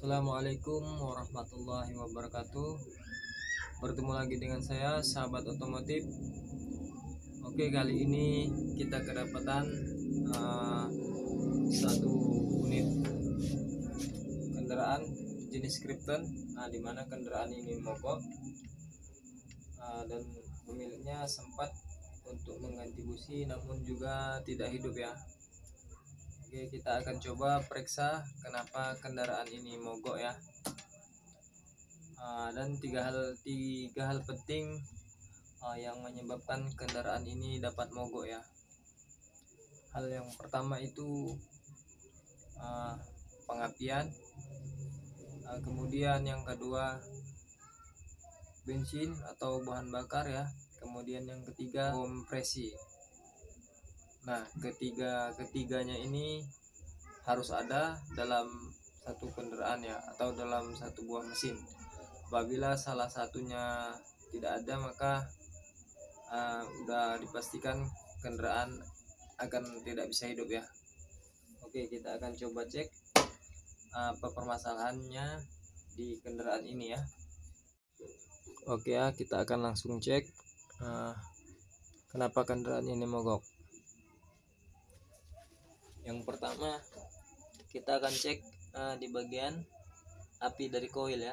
Assalamualaikum warahmatullahi wabarakatuh. Bertemu lagi dengan saya, sahabat otomotif. Oke, kali ini kita kedapatan satu unit kendaraan jenis Krypton, dimana kendaraan ini mogok, dan pemiliknya sempat untuk mengganti busi, namun juga tidak hidup ya. Oke, kita akan coba periksa kenapa kendaraan ini mogok ya. Dan tiga hal penting yang menyebabkan kendaraan ini dapat mogok ya. Hal yang pertama itu pengapian, kemudian yang kedua bensin atau bahan bakar ya, kemudian yang ketiga kompresi. Nah, ketiganya ini harus ada dalam satu kendaraan ya, atau dalam satu buah mesin. Apabila salah satunya tidak ada, maka udah dipastikan kendaraan akan tidak bisa hidup ya. Oke, kita akan coba cek apa permasalahannya di kendaraan ini ya. Oke ya, kita akan langsung cek kenapa kendaraan ini mogok. Yang pertama, kita akan cek di bagian api dari koil ya.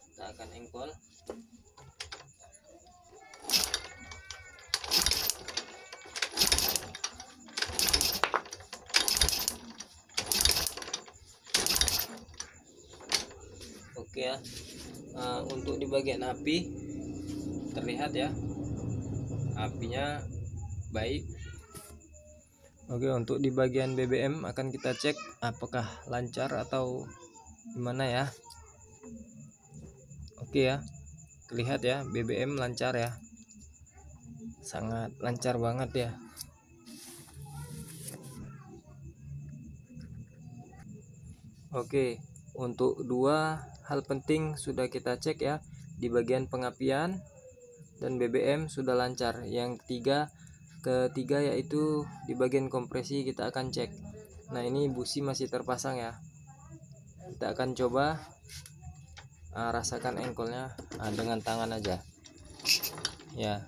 Kita akan engkol. Oke ya, untuk di bagian api terlihat ya, apinya baik. Oke, untuk di bagian BBM akan kita cek apakah lancar atau gimana ya. Oke ya, terlihat ya, BBM lancar ya, sangat lancar banget ya. Oke, untuk dua hal penting sudah kita cek ya, di bagian pengapian dan BBM sudah lancar. Yang ketiga yaitu di bagian kompresi kita akan cek. Nah, ini busi masih terpasang ya. Kita akan coba rasakan engkolnya dengan tangan aja ya.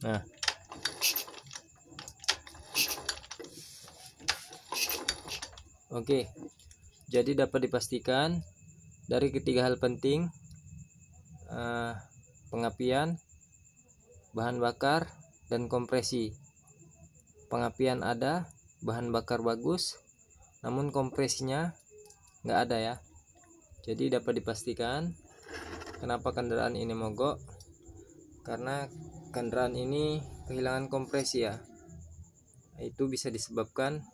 Nah, oke, jadi dapat dipastikan dari ketiga hal penting, pengapian, bahan bakar, dan kompresi. Pengapian ada, bahan bakar bagus, namun kompresinya nggak ada ya. Jadi dapat dipastikan kenapa kendaraan ini mogok, karena kendaraan ini kehilangan kompresi ya. Itu bisa disebabkan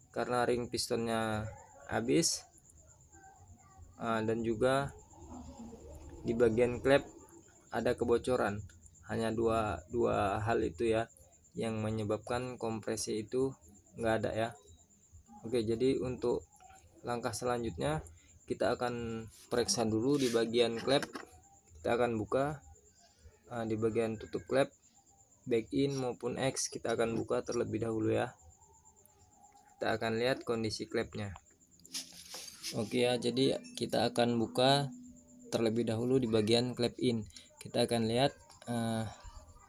karena ring pistonnya habis, dan juga di bagian klep ada kebocoran. Hanya dua hal itu ya yang menyebabkan kompresi itu nggak ada ya. Oke, jadi untuk langkah selanjutnya kita akan periksa dulu di bagian klep. Kita akan buka di bagian tutup klep, back in maupun X kita akan buka terlebih dahulu ya. Kita akan lihat kondisi klepnya. Oke ya, jadi kita akan buka terlebih dahulu di bagian klep in. Kita akan lihat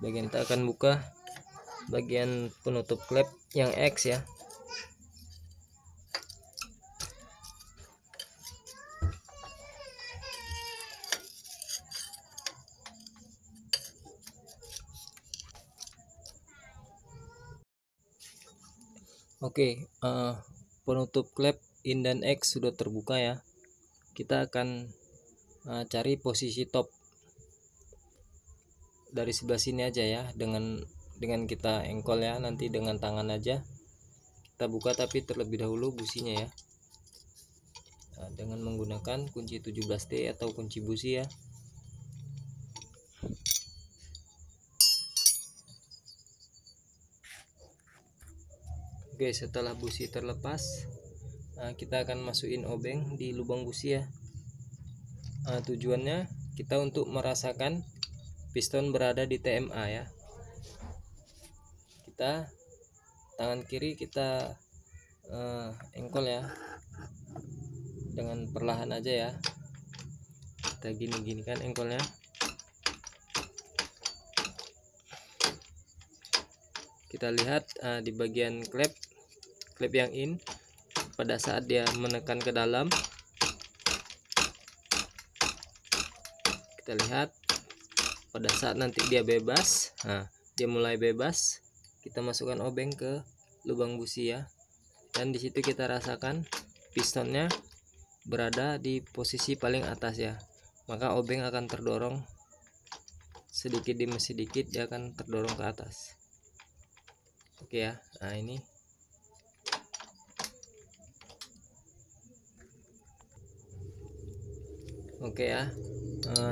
kita akan buka bagian penutup klep yang X ya. Oke, penutup klep in dan X sudah terbuka ya. Kita akan cari posisi top dari sebelah sini aja ya, dengan kita engkol ya, nanti dengan tangan aja kita buka, tapi terlebih dahulu businya ya, dengan menggunakan kunci 17T atau kunci busi ya. Oke, setelah busi terlepas, kita akan masukin obeng di lubang busi ya. Tujuannya kita untuk merasakan piston berada di TMA ya. Kita tangan kiri kita engkol ya, dengan perlahan aja ya, kita gini kan engkolnya. Kita lihat di bagian klep yang in, pada saat dia menekan ke dalam, kita lihat pada saat nanti dia bebas, dia mulai bebas, kita masukkan obeng ke lubang busi ya, dan disitu kita rasakan pistonnya berada di posisi paling atas ya, maka obeng akan terdorong sedikit demi sedikit, dia akan terdorong ke atas. Oke ya, nah ini oke ya,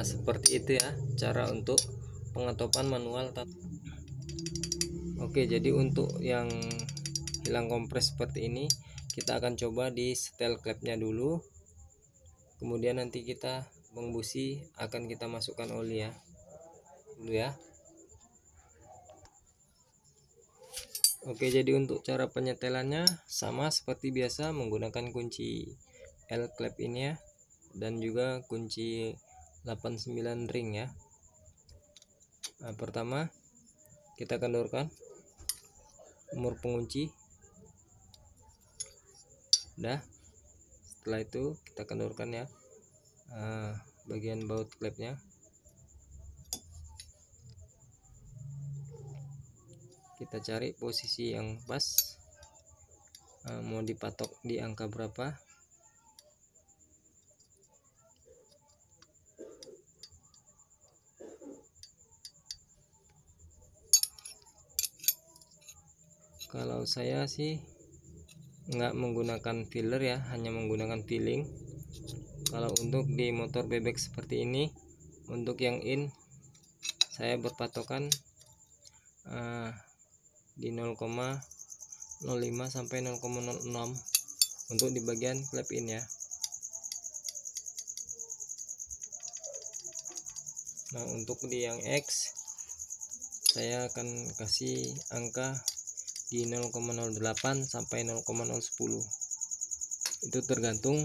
seperti itu ya cara untuk pengetopan manual. Oke, jadi untuk yang hilang kompres seperti ini, kita akan coba di setel klepnya dulu, kemudian nanti kita busi akan kita masukkan oli ya dulu ya. Oke, jadi untuk cara penyetelannya sama seperti biasa, menggunakan kunci L klep ini ya, dan juga kunci 89 ring ya. Nah, pertama kita kendorkan umur pengunci, udah. Setelah itu kita kendorkan ya bagian baut klepnya. Kita cari posisi yang pas, mau dipatok di angka berapa. Kalau saya sih nggak menggunakan filler ya, hanya menggunakan filling. Kalau untuk di motor bebek seperti ini, untuk yang in saya berpatokan di 0,05 sampai 0,06 untuk di bagian klep in ya. Nah, untuk di yang X saya akan kasih angka di 0,08 sampai 0,010. Itu tergantung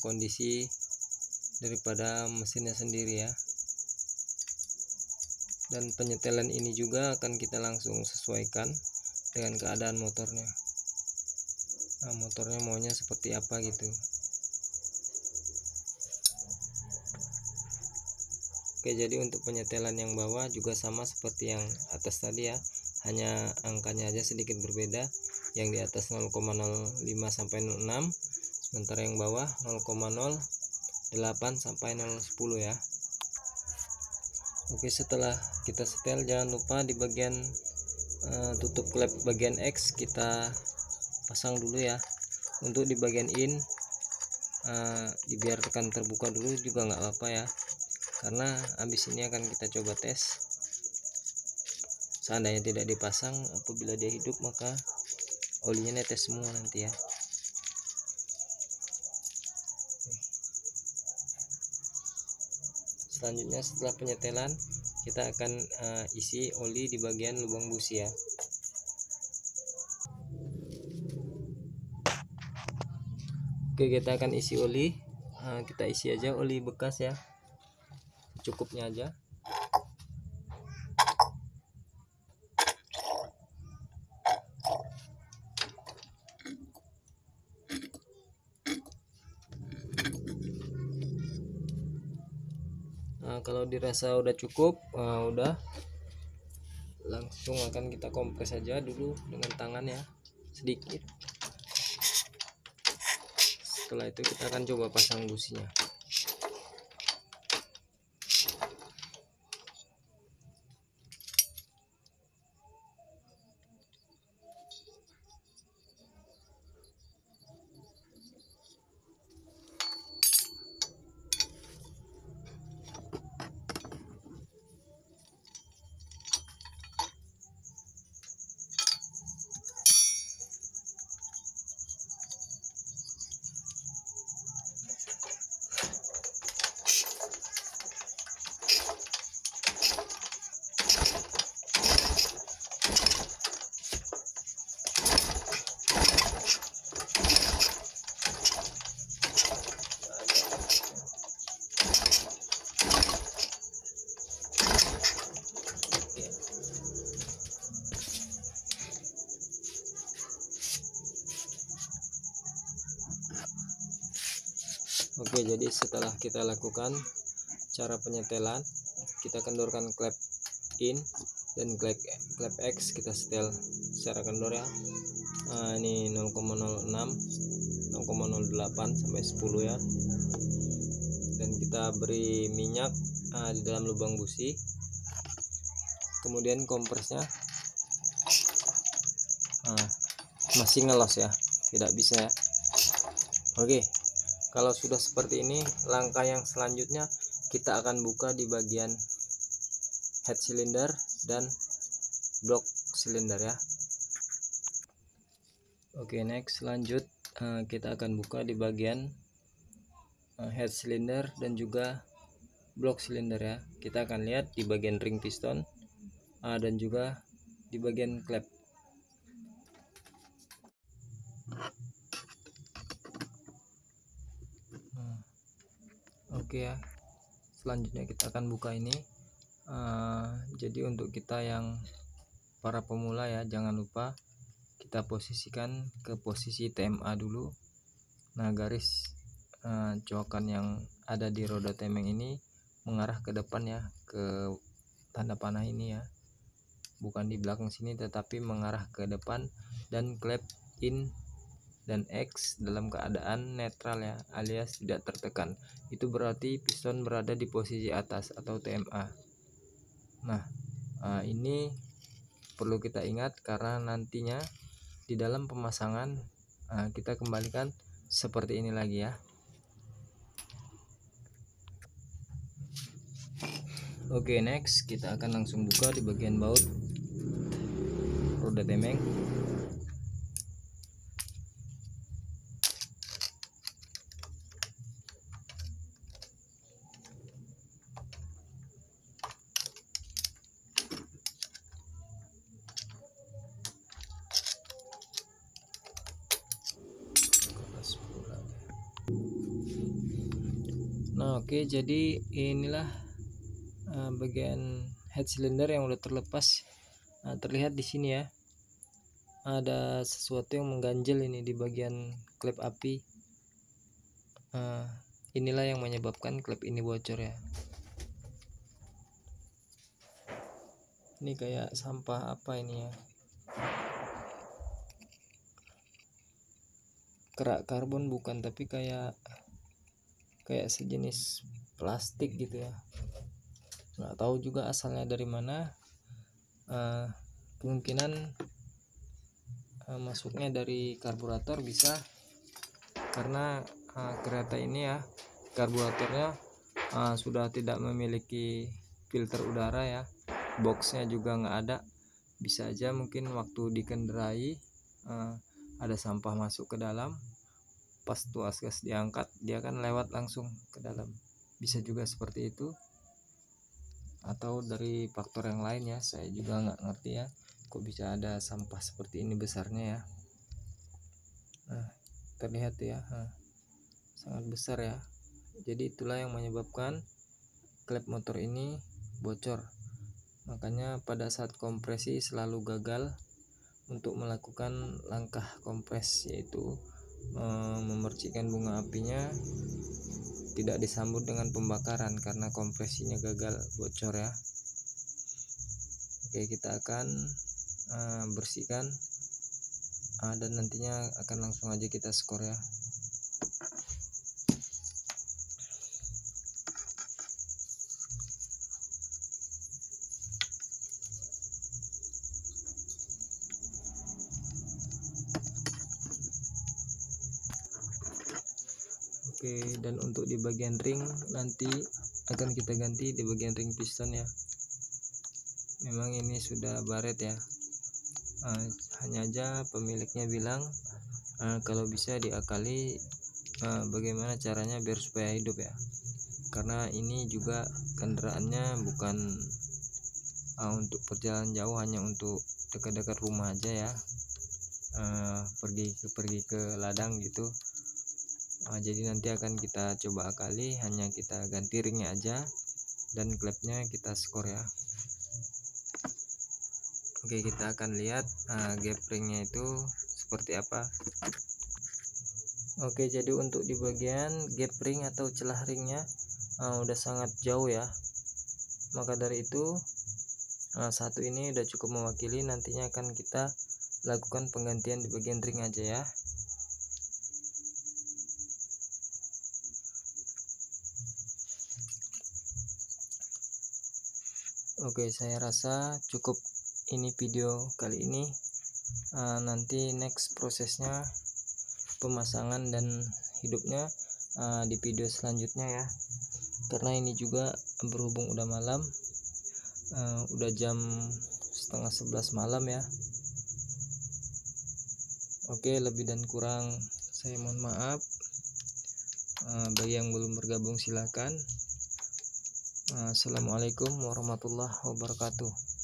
kondisi daripada mesinnya sendiri ya. Dan penyetelan ini juga akan kita langsung sesuaikan dengan keadaan motornya. Motornya maunya seperti apa gitu. Oke, jadi untuk penyetelan yang bawah juga sama seperti yang atas tadi ya, hanya angkanya aja sedikit berbeda. Yang di atas 0,05 sampai 06, sementara yang bawah 0,08 sampai 0,10 ya. Oke, setelah kita setel, jangan lupa di bagian tutup klep bagian X kita pasang dulu ya. Untuk di bagian in dibiarkan terbuka dulu juga nggak apa-apa ya, karena habis ini akan kita coba tes. Seandainya tidak dipasang, apabila dia hidup maka olinya netes semua nanti ya. Selanjutnya setelah penyetelan, kita akan isi oli di bagian lubang busi ya. Oke, kita akan isi oli. Kita isi aja oli bekas ya, cukupnya aja. Kalau dirasa udah cukup, udah langsung akan kita kompres aja dulu dengan tangan ya, sedikit. Setelah itu kita akan coba pasang businya. Oke, jadi setelah kita lakukan cara penyetelan, kita kendorkan klep in dan klep X kita setel secara kendor ya. Ini 0,06, 0,08 sampai 10 ya. Dan kita beri minyak di dalam lubang busi. Kemudian kompresnya masih ngelos ya, tidak bisa ya. Oke, kalau sudah seperti ini, langkah yang selanjutnya kita akan buka di bagian head cylinder dan block cylinder ya. Oke, next lanjut, kita akan buka di bagian head cylinder dan juga block cylinder ya. Kita akan lihat di bagian ring piston dan juga di bagian klep. Oke ya, selanjutnya kita akan buka ini. Jadi untuk kita yang para pemula ya, jangan lupa kita posisikan ke posisi TMA dulu. Nah, garis coakan yang ada di roda temeng ini mengarah ke depan ya, ke tanda panah ini ya, bukan di belakang sini tetapi mengarah ke depan, dan klep in dan X dalam keadaan netral ya, alias tidak tertekan. Itu berarti piston berada di posisi atas atau TMA. Nah, ini perlu kita ingat karena nantinya di dalam pemasangan kita kembalikan seperti ini lagi ya. Oke, next kita akan langsung buka di bagian baut roda temeng. Nah, oke, jadi inilah bagian head cylinder yang udah terlepas. Terlihat di sini ya, ada sesuatu yang mengganjel ini di bagian klep api. Inilah yang menyebabkan klep ini bocor ya. Ini kayak sampah apa ini ya, kerak karbon bukan, tapi kayak sejenis plastik gitu ya. Nggak tahu juga asalnya dari mana. Kemungkinan masuknya dari karburator bisa, karena kereta ini ya karburatornya sudah tidak memiliki filter udara ya, boxnya juga nggak ada. Bisa aja mungkin waktu dikendarai ada sampah masuk ke dalam, pas tuas gas diangkat dia kan lewat langsung ke dalam. Bisa juga seperti itu, atau dari faktor yang lain ya, saya juga nggak ngerti ya kok bisa ada sampah seperti ini besarnya ya. Nah, terlihat ya, sangat besar ya. Jadi itulah yang menyebabkan klep motor ini bocor. Makanya pada saat kompresi selalu gagal untuk melakukan langkah kompres, yaitu memercikkan bunga apinya tidak disambut dengan pembakaran karena kompresinya gagal, bocor ya. Oke, kita akan bersihkan dan nantinya akan langsung aja kita skor ya. Oke, dan untuk di bagian ring nanti akan kita ganti di bagian ring piston ya. Memang ini sudah baret ya. Hanya aja pemiliknya bilang kalau bisa diakali bagaimana caranya biar supaya hidup ya. Karena ini juga kendaraannya bukan untuk perjalanan jauh, hanya untuk dekat-dekat rumah aja ya. Pergi ke ladang gitu. Jadi nanti akan kita coba akali, hanya kita ganti ringnya aja dan klepnya kita skor ya. Oke, kita akan lihat gap ringnya itu seperti apa. Oke, jadi untuk di bagian gap ring atau celah ringnya udah sangat jauh ya. Maka dari itu satu ini udah cukup mewakili, nantinya akan kita lakukan penggantian di bagian ring aja ya. Oke, saya rasa cukup ini video kali ini. Nanti next prosesnya pemasangan dan hidupnya di video selanjutnya ya, karena ini juga berhubung udah malam, udah jam setengah 11 malam ya. Oke, lebih dan kurang saya mohon maaf. Bagi yang belum bergabung silakan. Assalamualaikum warahmatullahi wabarakatuh.